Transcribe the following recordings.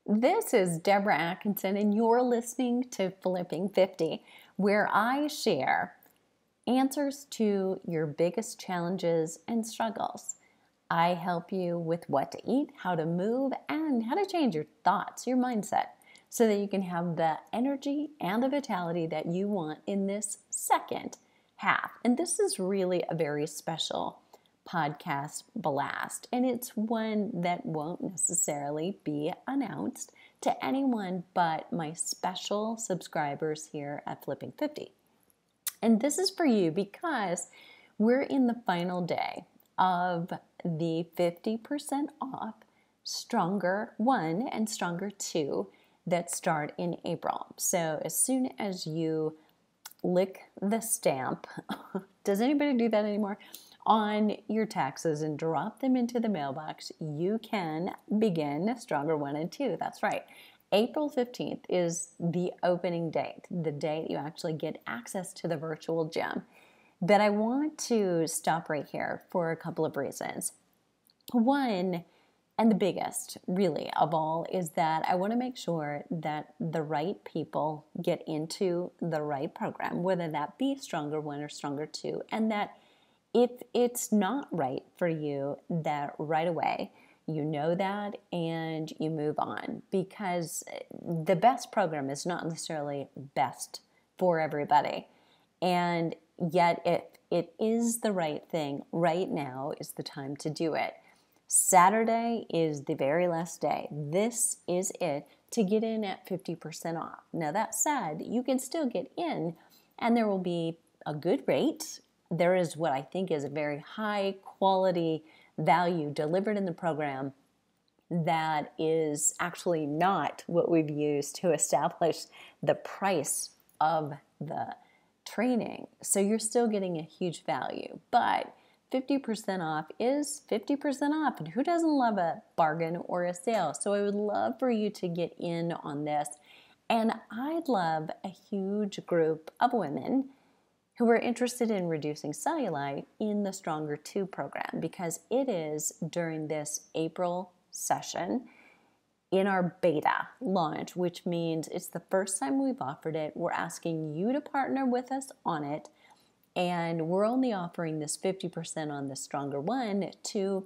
This is Deborah Atkinson, and you're listening to Flipping 50, where I share answers to your biggest challenges and struggles. I help you with what to eat, how to move, and how to change your thoughts, your mindset, so that you can have the energy and the vitality that you want in this second half. And this is really a very special podcast blast, and it's one that won't necessarily be announced to anyone but my special subscribers here at Flipping 50. And this is for you because we're in the final day of the 50% off Stronger 1 and Stronger 2 that start in April. So as soon as you lick the stamp, does anybody do that anymore? On your taxes and drop them into the mailbox, you can begin Stronger 1 and 2. That's right. April 15th is the opening date, the date you actually get access to the virtual gym. But I want to stop right here for a couple of reasons. One, and the biggest really of all, is that I want to make sure that the right people get into the right program, whether that be Stronger 1 or Stronger 2, and that if it's not right for you, that right away you know that and you move on, because the best program is not necessarily best for everybody. And yet if it is the right thing, right now is the time to do it. Saturday is the very last day. This is it to get in at 50% off. Now that said, you can still get in and there will be a good rate. There is what I think is a very high quality value delivered in the program that is actually not what we've used to establish the price of the training. So you're still getting a huge value, but 50% off is 50% off, and who doesn't love a bargain or a sale? So I would love for you to get in on this, and I'd love a huge group of women who are interested in reducing cellulite in the Stronger 2 program, because it is during this April session in our beta launch, which means it's the first time we've offered it. We're asking you to partner with us on it, and we're only offering this 50% on the Stronger 1 to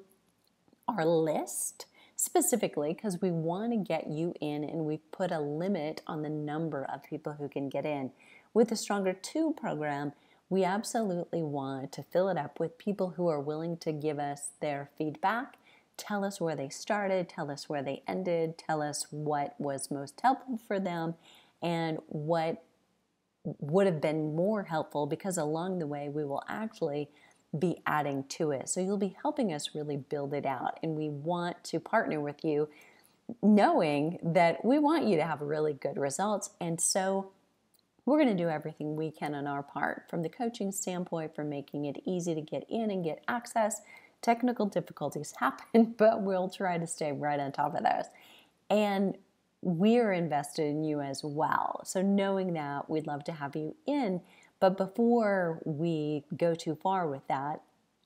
our list specifically because we want to get you in, and we've put a limit on the number of people who can get in. With the Stronger 2 program, we absolutely want to fill it up with people who are willing to give us their feedback, tell us where they started, tell us where they ended, tell us what was most helpful for them and what would have been more helpful, because along the way we will actually be adding to it. So you'll be helping us really build it out, and we want to partner with you knowing that we want you to have really good results. And so we're going to do everything we can on our part, from the coaching standpoint, from making it easy to get in and get access. Technical difficulties happen, but we'll try to stay right on top of those. And we're invested in you as well. So knowing that, we'd love to have you in. But before we go too far with that,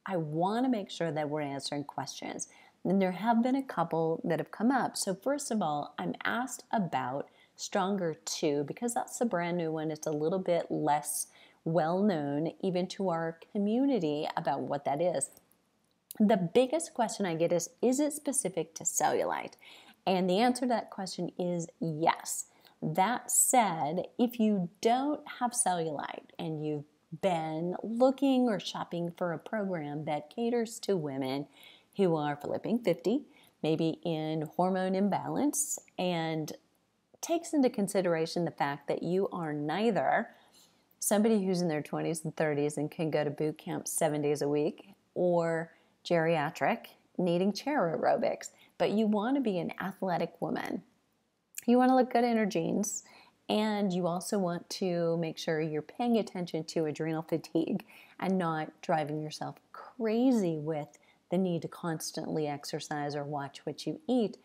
I want to make sure that we're answering questions. And there have been a couple that have come up. So first of all, I'm asked about Stronger 2 because that's a brand new one. It's a little bit less well known even to our community about what that is. The biggest question I get is it specific to cellulite? And the answer to that question is yes. That said, if you don't have cellulite and you've been looking or shopping for a program that caters to women who are flipping 50, maybe in hormone imbalance, and takes into consideration the fact that you are neither somebody who's in their 20s and 30s and can go to boot camp 7 days a week, or geriatric needing chair aerobics, but you want to be an athletic woman. You want to look good in her jeans, and you also want to make sure you're paying attention to adrenal fatigue and not driving yourself crazy with the need to constantly exercise or watch what you eat.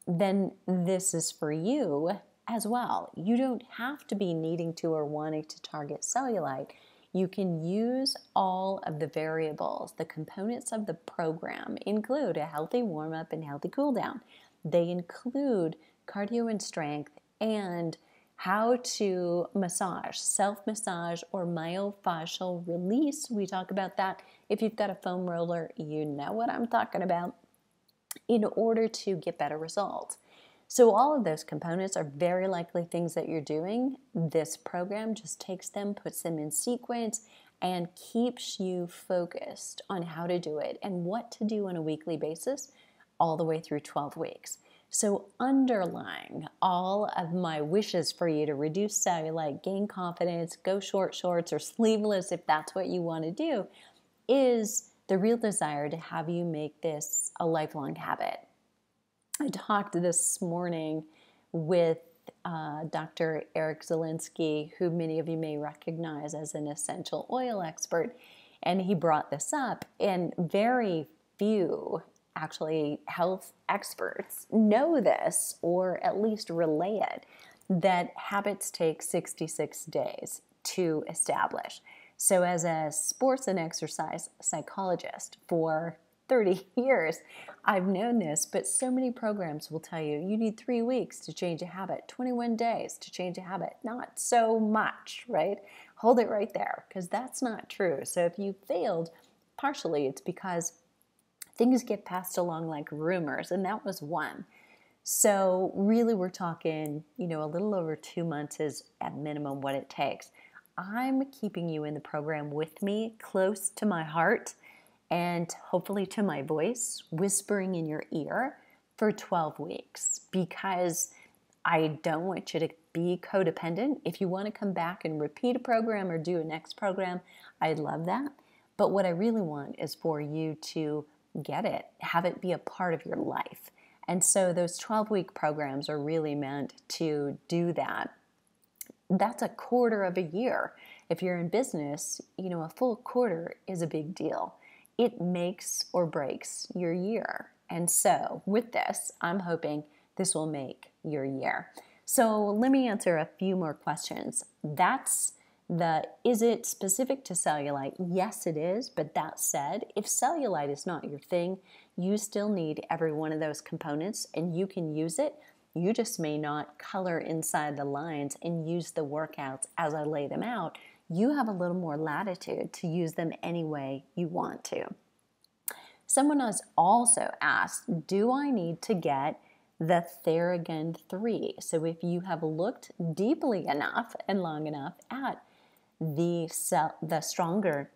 Then this is for you as well. You don't have to be needing to or wanting to target cellulite. you can use all of the variables. The components of the program include a healthy warm-up and healthy cool-down. They include cardio and strength and how to massage, self-massage or myofascial release. We talk about that. If you've got a foam roller, you know what I'm talking about, in order to get better results. So all of those components are very likely things that you're doing. This program just takes them, puts them in sequence, and keeps you focused on how to do it and what to do on a weekly basis all the way through 12 weeks. So underlying all of my wishes for you to reduce cellulite, gain confidence, go short shorts or sleeveless if that's what you want to do, is the real desire to have you make this a lifelong habit. I talked this morning with Dr. Eric Zielinski, who many of you may recognize as an essential oil expert, and he brought this up, and very few actually health experts know this, or at least relay it, that habits take 66 days to establish. So as a sports and exercise psychologist for 30 years, I've known this, but so many programs will tell you you need 3 weeks to change a habit, 21 days to change a habit. Not so much, right? Hold it right there, because that's not true. So if you failed, partially it's because things get passed along like rumors, and that was one. So really we're talking, a little over 2 months is at minimum what it takes. I'm keeping you in the program with me, close to my heart, and hopefully to my voice, whispering in your ear for 12 weeks, because I don't want you to be codependent. If you want to come back and repeat a program or do a next program, I'd love that. But what I really want is for you to get it, have it be a part of your life. And so those 12-week programs are really meant to do that. That's a quarter of a year. If you're in business, a full quarter is a big deal. It makes or breaks your year. And so with this, I'm hoping this will make your year. So let me answer a few more questions. Is it specific to cellulite? Yes, it is. But that said, if cellulite is not your thing, you still need every one of those components and you can use it. You just may not color inside the lines and use the workouts as I lay them out. You have a little more latitude to use them any way you want to. Someone has also asked, do I need to get the Theragun 3? So if you have looked deeply enough and long enough at the Stronger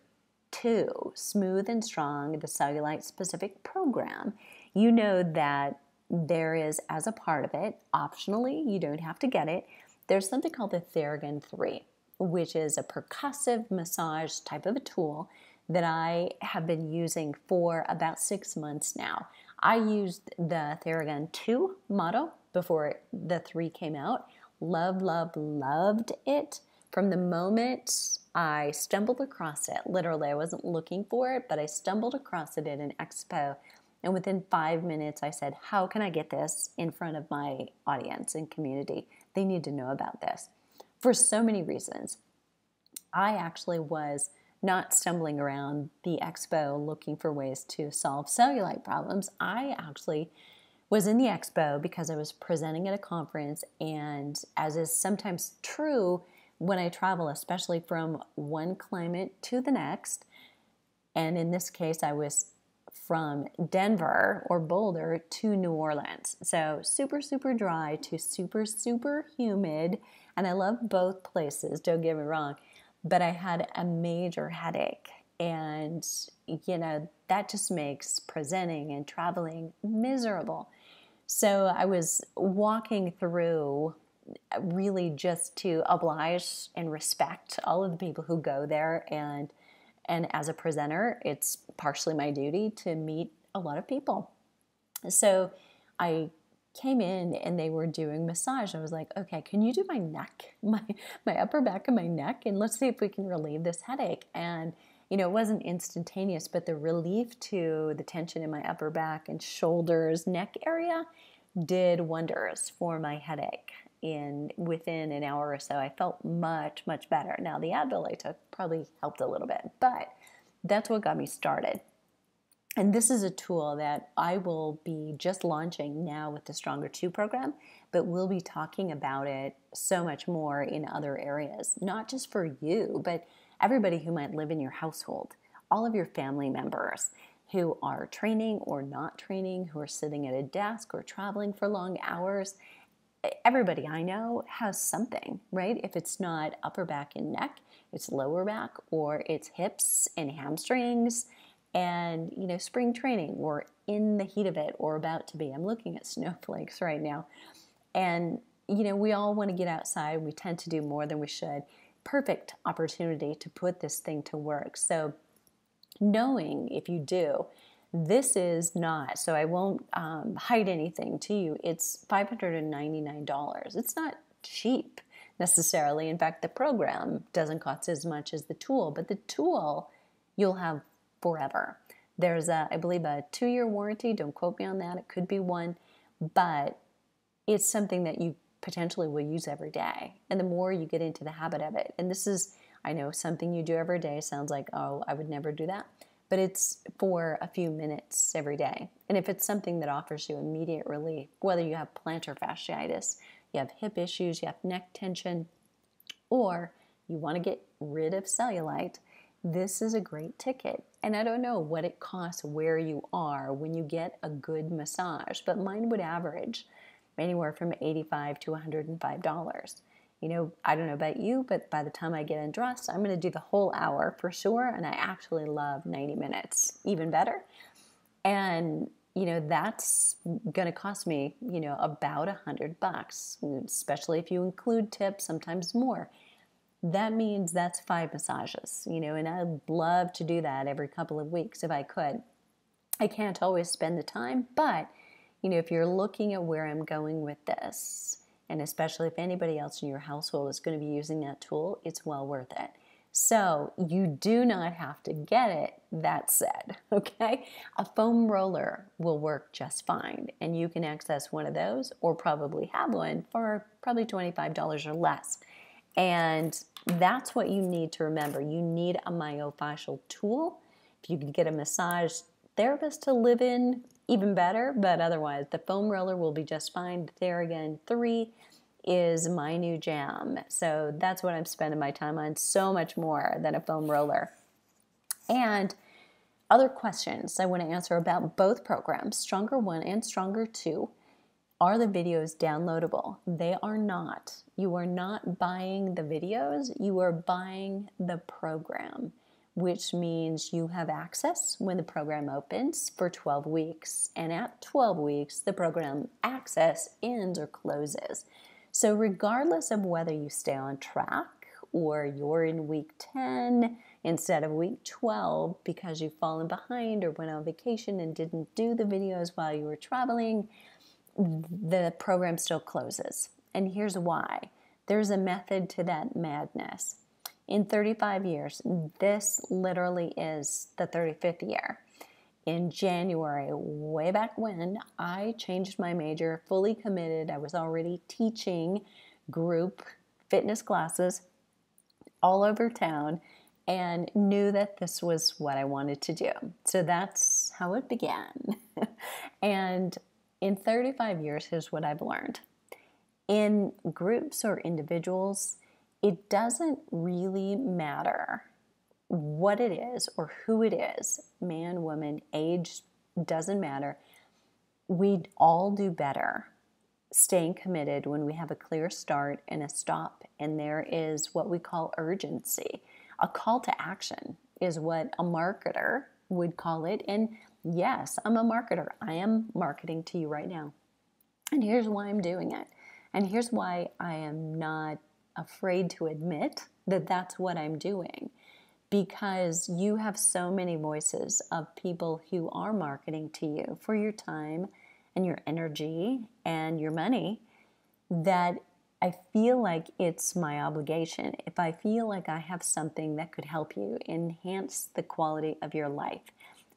2, Smooth and Strong, the cellulite specific program, you know that there is, as a part of it, optionally, you don't have to get it, there's something called the Theragun 3, which is a percussive massage type of a tool that I have been using for about 6 months now. I used the Theragun 2 model before the 3 came out. Loved it. From the moment I stumbled across it, literally I wasn't looking for it, but I stumbled across it at an expo. And within 5 minutes, I said, how can I get this in front of my audience and community? They need to know about this. For so many reasons. I actually was not stumbling around the expo looking for ways to solve cellulite problems. I actually was in the expo because I was presenting at a conference, and as is sometimes true when I travel, especially from one climate to the next, and in this case I was from Denver or Boulder to New Orleans. So super dry to super humid, and I love both places, don't get me wrong, but I had a major headache, and that just makes presenting and traveling miserable. So I was walking through really just to oblige and respect all of the people who go there, and as a presenter, it's partially my duty to meet a lot of people. So I came in and they were doing massage. I was like, okay, can you do my neck, my upper back and my neck? And let's see if we can relieve this headache. And, it wasn't instantaneous, but the relief to the tension in my upper back and shoulders, neck area did wonders for my headache. within an hour or so. I felt much, much better. Now, the Advil I took probably helped a little bit, but that's what got me started. And this is a tool that I will be just launching now with the Stronger 2 program, but we'll be talking about it so much more in other areas, not just for you, but everybody who might live in your household, all of your family members who are training or not training, who are sitting at a desk or traveling for long hours. Everybody I know has something, right? If it's not upper back and neck, it's lower back, or it's hips and hamstrings, and spring training, or in the heat of it, or about to be. I'm looking at snowflakes right now, and we all want to get outside. We tend to do more than we should. Perfect opportunity to put this thing to work. So knowing, if you do, this is not, so I won't hide anything to you, it's $599. It's not cheap necessarily. In fact, the program doesn't cost as much as the tool, but the tool you'll have forever. There's I believe a 2-year warranty. Don't quote me on that. It could be 1, but it's something that you potentially will use every day. And the more you get into the habit of it, and this is, I know, something you do every day. Sounds like, oh, I would never do that. But it's for a few minutes every day. And if it's something that offers you immediate relief, whether you have plantar fasciitis, you have hip issues, you have neck tension, or you want to get rid of cellulite, this is a great ticket. And I don't know what it costs where you are when you get a good massage, but mine would average anywhere from $85 to $105. I don't know about you, but by the time I get undressed, I'm going to do the whole hour for sure. And I actually love 90 minutes, even better. And, that's going to cost me, about $100, especially if you include tips, sometimes more. That means that's 5 massages, and I'd love to do that every couple of weeks if I could. I can't always spend the time, but, if you're looking at where I'm going with this, and especially if anybody else in your household is going to be using that tool, it's well worth it. So you do not have to get it, that said, okay? A foam roller will work just fine, and you can access one of those or probably have one for probably $25 or less. And that's what you need to remember. You need a myofascial tool. If you could get a massage therapist to live in, even better, but otherwise the foam roller will be just fine. The Theragun 3 is my new jam. So that's what I'm spending my time on, so much more than a foam roller. And other questions I want to answer about both programs, Stronger 1 and Stronger 2. Are the videos downloadable? They are not. You are not buying the videos, you are buying the program, which means you have access when the program opens for 12 weeks. And at 12 weeks, the program access ends or closes. So regardless of whether you stay on track or you're in week 10 instead of week 12 because you've fallen behind or went on vacation and didn't do the videos while you were traveling, the program still closes. And here's why. There's a method to that madness. In 35 years, this literally is the 35th year. In January, way back when, I changed my major, fully committed. I was already teaching group fitness classes all over town and knew that this was what I wanted to do. So that's how it began. And in 35 years, here's what I've learned. In groups or individuals, it doesn't really matter what it is or who it is, man, woman, age, doesn't matter. We all do better staying committed when we have a clear start and a stop, and there is what we call urgency. A call to action is what a marketer would call it. And yes, I'm a marketer. I am marketing to you right now. And here's why I'm doing it. And here's why I am not afraid to admit that that's what I'm doing. Because you have so many voices of people who are marketing to you for your time and your energy and your money, that I feel like it's my obligation. If I feel like I have something that could help you enhance the quality of your life,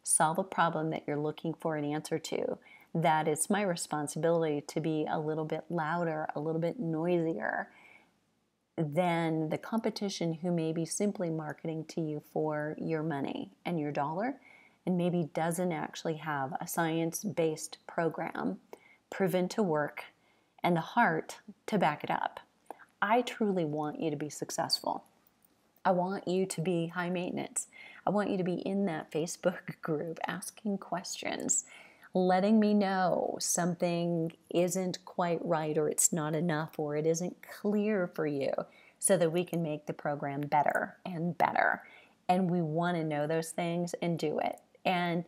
solve a problem that you're looking for an answer to, that it's my responsibility to be a little bit louder, a little bit noisier than the competition who may be simply marketing to you for your money and your dollar, and maybe doesn't actually have a science-based program proven to work and the heart to back it up. I truly want you to be successful. I want you to be high maintenance. I want you to be in that Facebook group asking questions, letting me know something isn't quite right, or it's not enough, or it isn't clear for you, so that we can make the program better and better. And we want to know those things and do it. And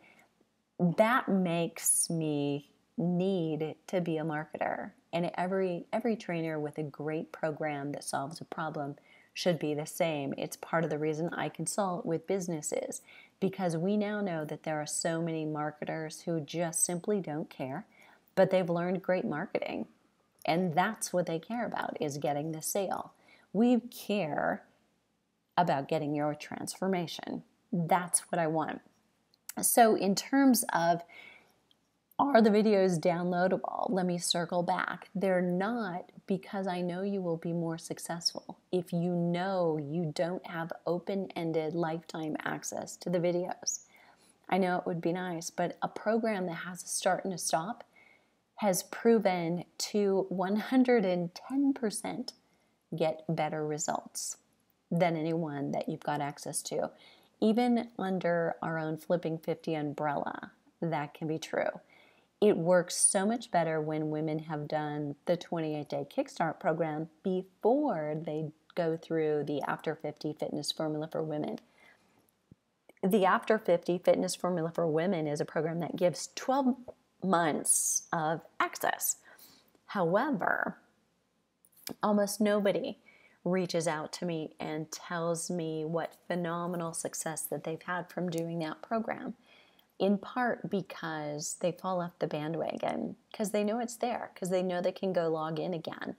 that makes me need to be a marketer. And every trainer with a great program that solves a problem should be the same. It's part of the reason I consult with businesses, because we now know that there are so many marketers who just simply don't care, but they've learned great marketing. And that's what they care about, is getting the sale. We care about getting your transformation. That's what I want. So in terms of, are the videos downloadable? Let me circle back. They're not, because I know you will be more successful if you know you don't have open-ended lifetime access to the videos. I know it would be nice, but a program that has a start and a stop has proven to 110% get better results than anyone that you've got access to. Even under our own Flipping 50 umbrella, that can be true. It works so much better when women have done the 28-day Kickstart program before they go through the After 50 Fitness Formula for Women. The After 50 Fitness Formula for Women is a program that gives 12 months of access. However, almost nobody reaches out to me and tells me what phenomenal success that they've had from doing that program. In part because they fall off the bandwagon, because they know it's there, because they know they can go log in again.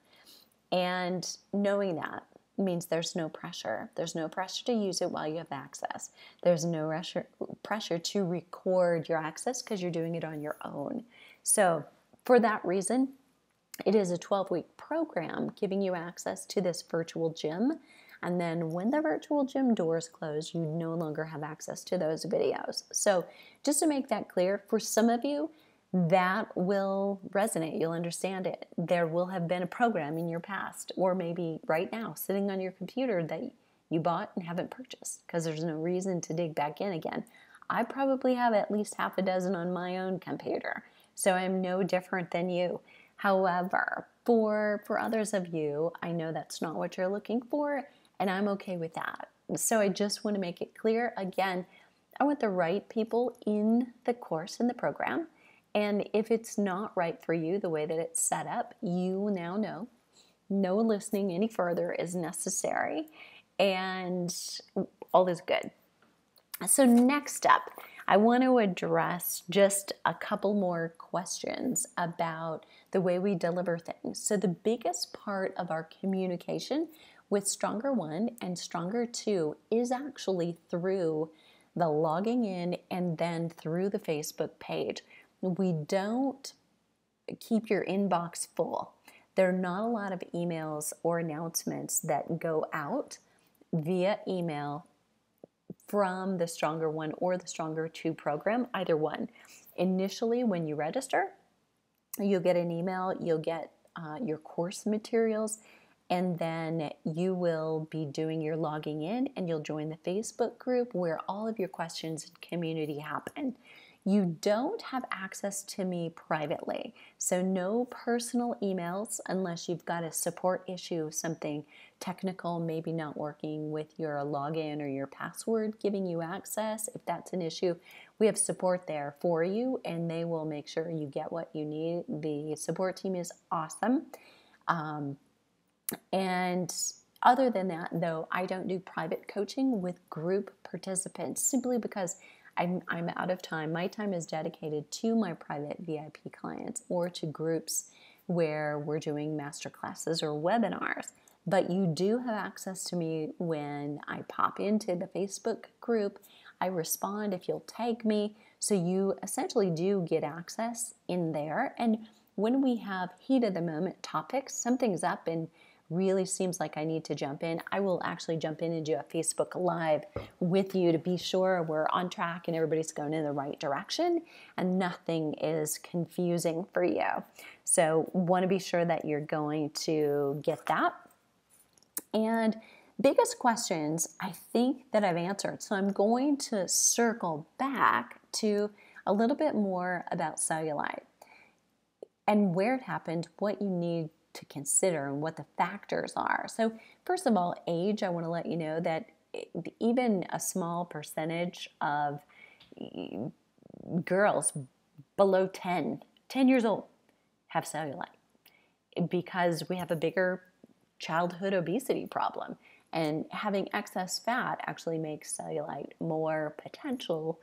And knowing that means there's no pressure. There's no pressure to use it while you have access. There's no pressure to record your access because you're doing it on your own. So for that reason, it is a 12-week program giving you access to this virtual gym. And then when the virtual gym doors close, you no longer have access to those videos. So just to make that clear, for some of you, that will resonate. You'll understand it. There will have been a program in your past, or maybe right now, sitting on your computer that you bought and haven't purchased because there's no reason to dig back in again. I probably have at least half a dozen on my own computer, so I'm no different than you. However, for others of you, I know that's not what you're looking for, and I'm okay with that. So I just want to make it clear, again, I want the right people in the course, in the program. And if it's not right for you, the way that it's set up, you now know no listening any further is necessary, and all is good. So next up, I want to address just a couple more questions about the way we deliver things. So the biggest part of our communication with Stronger 1 and Stronger 2 is actually through the logging in and then through the Facebook page. We don't keep your inbox full. There are not a lot of emails or announcements that go out via email from the Stronger 1 or the Stronger 2 program, either one. Initially, when you register, you'll get an email, you'll get your course materials, and then you will be doing your logging in, and you'll join the Facebook group where all of your questions and community happen. You don't have access to me privately, so no personal emails unless you've got a support issue, something technical, maybe not working with your login or your password giving you access. If that's an issue, we have support there for you, and they will make sure you get what you need. The support team is awesome. And other than that, though, I don't do private coaching with group participants simply because I'm out of time. My time is dedicated to my private VIP clients or to groups where we're doing master classes or webinars. But you do have access to me when I pop into the Facebook group. I respond if you'll tag me So you essentially do get access in there. And when we have heat of the moment topics, something's up and really seems like I need to jump in, I will actually jump in and do a Facebook Live with you to be sure we're on track and everybody's going in the right direction and nothing is confusing for you. So want to be sure that you're going to get that. And biggest questions I think that I've answered. So I'm going to circle back to a little bit more about cellulite and where it happened, what you need to consider and what the factors are. So first of all, age, I want to let you know that even a small percentage of girls below 10 years old have cellulite because we have a bigger childhood obesity problem. And having excess fat actually makes cellulite more potential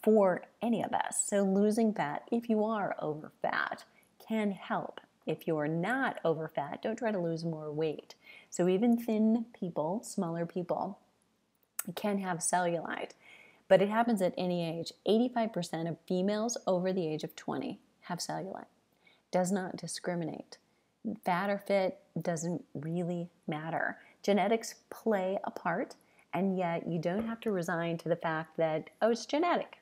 for any of us. So losing fat, if you are over fat, can help. If you're not over fat, don't try to lose more weight. So even thin people, smaller people, can have cellulite, but it happens at any age. 85% of females over the age of 20 have cellulite. Does not discriminate. Fat or fit doesn't really matter. Genetics play a part, and yet you don't have to resign to the fact that, oh, it's genetic.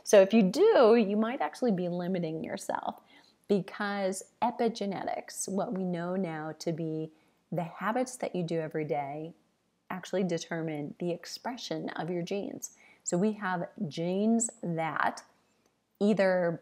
So if you do, you might actually be limiting yourself because epigenetics, what we know now to be the habits that you do every day, actually determine the expression of your genes. So we have genes that either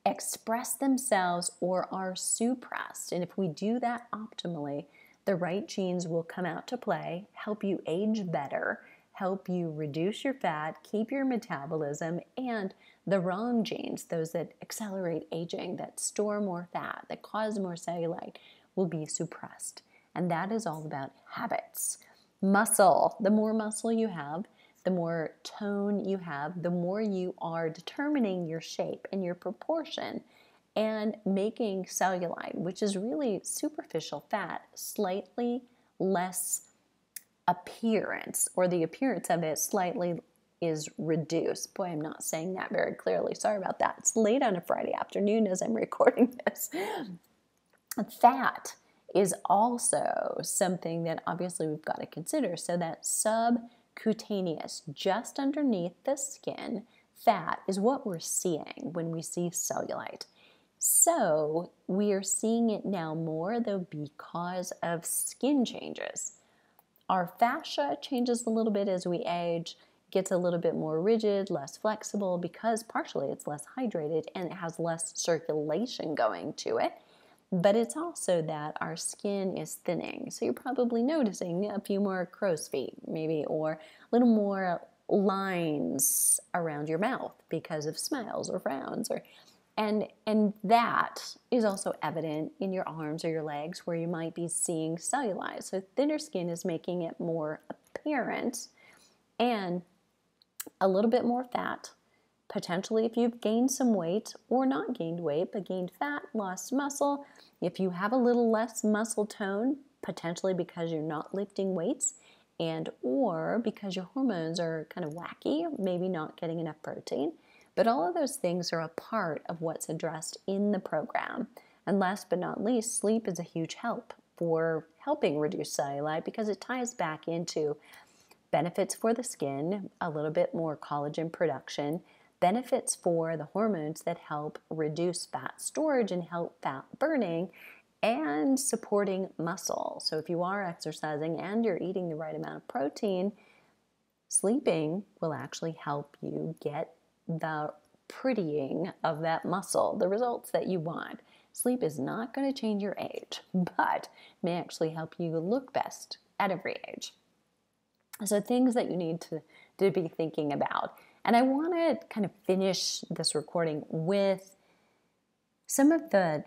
express themselves or are suppressed. And if we do that optimally, the right genes will come out to play, help you age better, help you reduce your fat, keep your metabolism, and the wrong genes, those that accelerate aging, that store more fat, that cause more cellulite, will be suppressed. And that is all about habits. Muscle, the more muscle you have, the more tone you have, the more you are determining your shape and your proportion and making cellulite, which is really superficial fat, slightly less appearance, or the appearance of it slightly is reduced. Boy, I'm not saying that very clearly. Sorry about that. It's late on a Friday afternoon as I'm recording this. Fat is also something that obviously we've got to consider. So that subcutaneous, just underneath the skin, fat is what we're seeing when we see cellulite. So we are seeing it now more, though, because of skin changes. Our fascia changes a little bit as we age, gets a little bit more rigid, less flexible, because partially it's less hydrated and it has less circulation going to it. But it's also that our skin is thinning. So you're probably noticing a few more crow's feet, maybe, or a little more lines around your mouth because of smiles or frowns, and that is also evident in your arms or your legs where you might be seeing cellulite. So thinner skin is making it more apparent, and a little bit more fat. Potentially if you've gained some weight or not gained weight, but gained fat, lost muscle. If you have a little less muscle tone, potentially because you're not lifting weights and or because your hormones are kind of wacky, maybe not getting enough protein. But all of those things are a part of what's addressed in the program. And last but not least, sleep is a huge help for helping reduce cellulite because it ties back into benefits for the skin, a little bit more collagen production, benefits for the hormones that help reduce fat storage and help fat burning, and supporting muscle. So if you are exercising and you're eating the right amount of protein, sleeping will actually help you get the prettying of that muscle, the results that you want. Sleep is not going to change your age, but may actually help you look best at every age. So things that you need to be thinking about. And I want to kind of finish this recording with some of the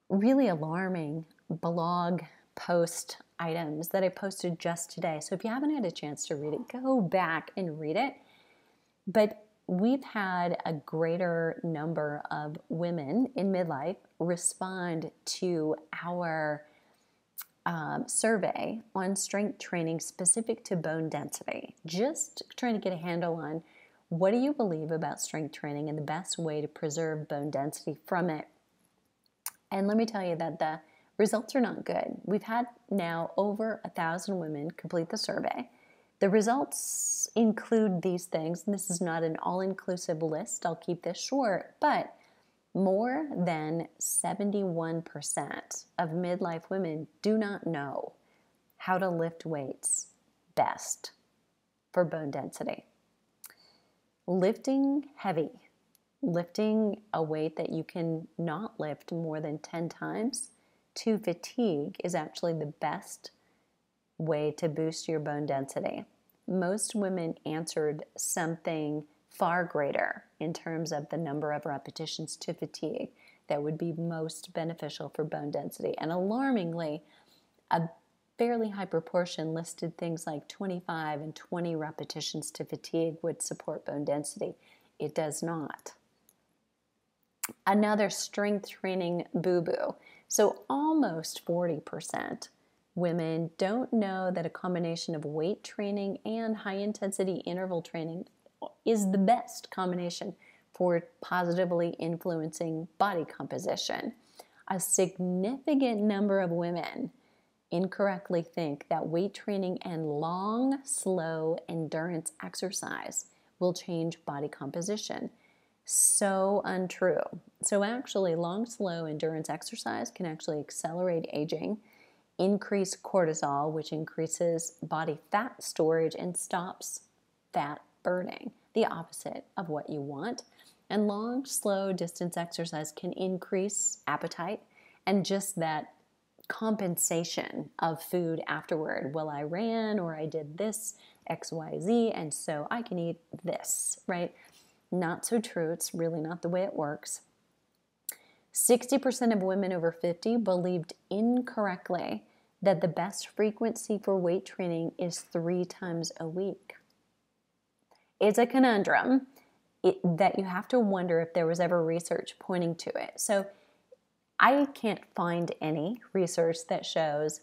really alarming blog post items that I posted just today. So if you haven't had a chance to read it, go back and read it. But we've had a greater number of women in midlife respond to our survey on strength training specific to bone density. Just trying to get a handle on What do you believe about strength training and the best way to preserve bone density from it? And let me tell you that the results are not good. We've had now over 1,000 women complete the survey. The results include these things, and this is not an all-inclusive list. I'll keep this short, but more than 71% of midlife women do not know how to lift weights best for bone density. Lifting heavy, lifting a weight that you can not lift more than 10 times to fatigue is actually the best way to boost your bone density. Most women answered something far greater in terms of the number of repetitions to fatigue that would be most beneficial for bone density. And alarmingly, a fairly high proportion listed things like 25 and 20 repetitions to fatigue would support bone density. It does not. Another strength training boo-boo. So almost 40% women don't know that a combination of weight training and high-intensity interval training is the best combination for positively influencing body composition. A significant number of women incorrectly think that weight training and long, slow endurance exercise will change body composition. So untrue. So actually, long, slow endurance exercise can actually accelerate aging, increase cortisol, which increases body fat storage and stops fat burning, the opposite of what you want. And long, slow distance exercise can increase appetite and just that compensation of food afterward. Well, I ran or I did this, X, Y, Z, and so I can eat this, right? Not so true. It's really not the way it works. 60% of women over 50 believed incorrectly that the best frequency for weight training is 3 times a week. It's a conundrum that you have to wonder if there was ever research pointing to it. So I can't find any research that shows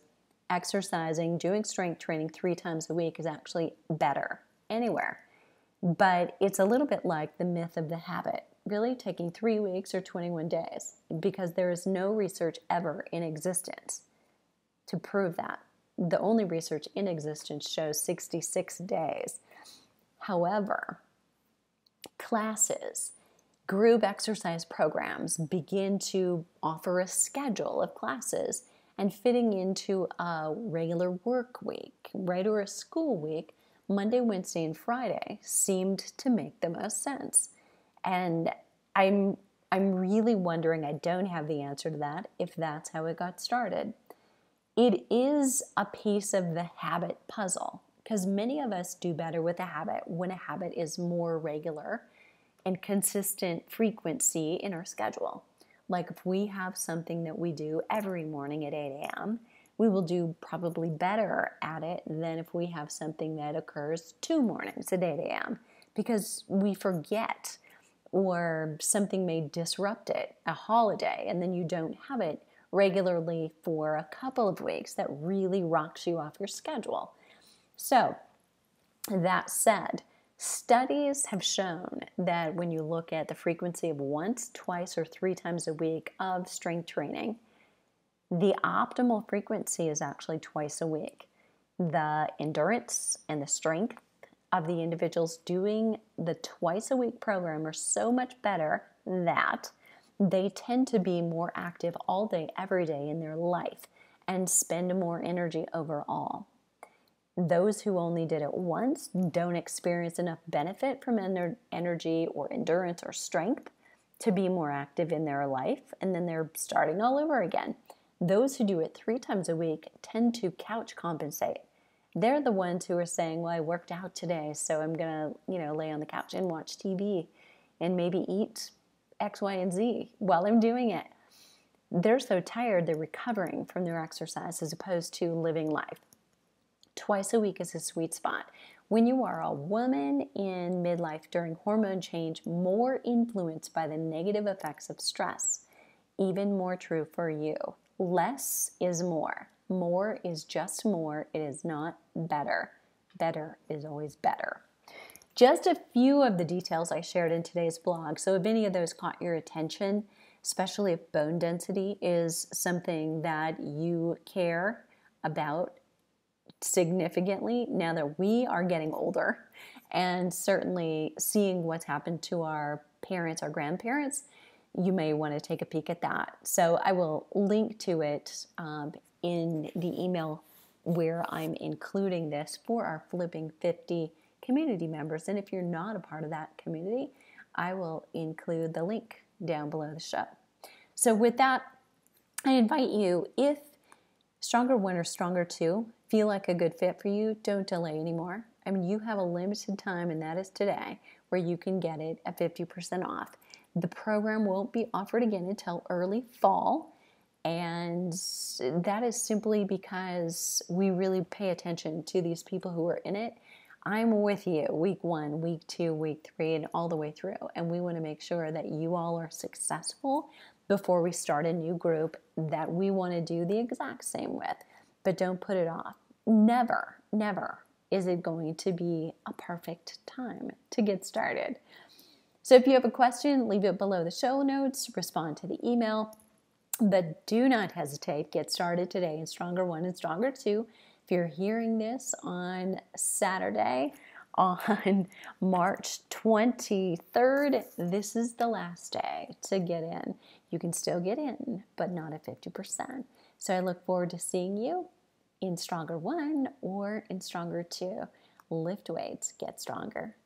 exercising, doing strength training 3 times a week is actually better anywhere. But it's a little bit like the myth of the habit, really taking 3 weeks or 21 days, because there is no research ever in existence to prove that. The only research in existence shows 66 days. However, classes, group exercise programs begin to offer a schedule of classes and fitting into a regular work week, right, or a school week. Monday, Wednesday, and Friday seemed to make the most sense. And I'm really wondering, I don't have the answer to that, if that's how it got started. It is a piece of the habit puzzle, because many of us do better with a habit when a habit is more regular and consistent frequency in our schedule. Like if we have something that we do every morning at 8 a.m., we will do probably better at it than if we have something that occurs 2 mornings at 8 a.m. because we forget, or something may disrupt it, a holiday, and then you don't have it regularly for a couple of weeks. That really rocks you off your schedule. So that said, studies have shown that when you look at the frequency of once, twice, or 3 times a week of strength training, the optimal frequency is actually twice a week. The endurance and the strength of the individuals doing the twice a week program are so much better that they tend to be more active all day, every day in their life and spend more energy overall. Those who only did it once don't experience enough benefit from energy or endurance or strength to be more active in their life, and then they're starting all over again. Those who do it 3 times a week tend to couch compensate. They're the ones who are saying, well, I worked out today, so I'm going to, lay on the couch and watch TV and maybe eat X, Y, and Z while I'm doing it. They're so tired, they're recovering from their exercise as opposed to living life. Twice a week is a sweet spot. When you are a woman in midlife during hormone change, more influenced by the negative effects of stress, even more true for you. Less is more. More is just more. It is not better. Better is always better. Just a few of the details I shared in today's blog. So if any of those caught your attention, especially if bone density is something that you care about significantly now that we are getting older, and certainly seeing what's happened to our parents, our grandparents, you may want to take a peek at that. So I will link to it in the email where I'm including this for our Flipping 50 community members. And if you're not a part of that community, I will include the link down below the show. So with that, I invite you, if Stronger 1 or Stronger 2 feel like a good fit for you, don't delay anymore. I mean, you have a limited time, and that is today, where you can get it at 50% off. The program won't be offered again until early fall, and that is simply because we really pay attention to these people who are in it. I'm with you week 1, week 2, week 3, and all the way through, and we want to make sure that you all are successful before we start a new group that we want to do the exact same with. But don't put it off. Never, never is it going to be a perfect time to get started. So if you have a question, leave it below the show notes, respond to the email, but do not hesitate. Get started today in Stronger 1 and Stronger 2. If you're hearing this on Saturday, on March 23rd, this is the last day to get in. You can still get in, but not at 50%. So I look forward to seeing you in Stronger 1 or in Stronger 2. Lift weights, get stronger.